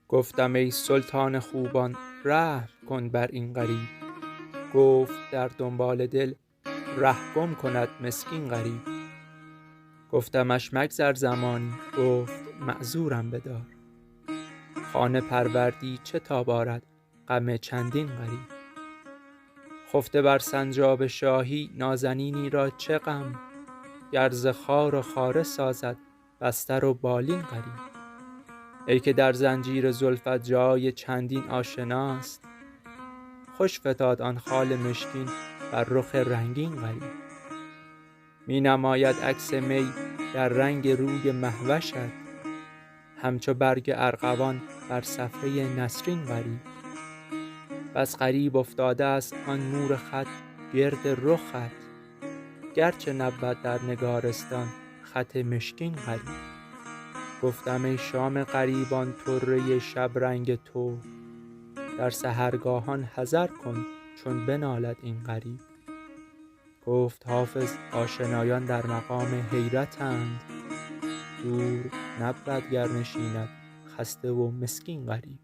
گفتم ای سلطان خوبان رحم کن بر این غریب. گفت در دنبال دل ره گم کند مسکین غریب. گفتمش مگذر زمانی، گفت معذورم بدار. خانه پروردی چه تاب آرد غم چندین غریب. خفته بر سنجاب شاهی نازنینی را چه غم. گر ز خار و خاره سازد بستر و بالین غریب. ای که در زنجیر زلفت جای چندین آشناست، خوش فتاد آن خال مشکین بر رخ رنگین غریب. می نماید عکس می در رنگ روی مهوشت، همچو برگ ارغوان بر صفحه نسرین غریب. بس غریب افتاده است آن مور خط گرد رخت، گرچه نبود در نگارستان خط مشکین غریب. گفتم ای شام غریبان طره شبرنگ تو، در سحرگاهان حذر کن چون بنالد این غریب. گفت حافظ آشنایان در مقام حیرتند، دور نبود گر نشیند خسته و مسکین غریب.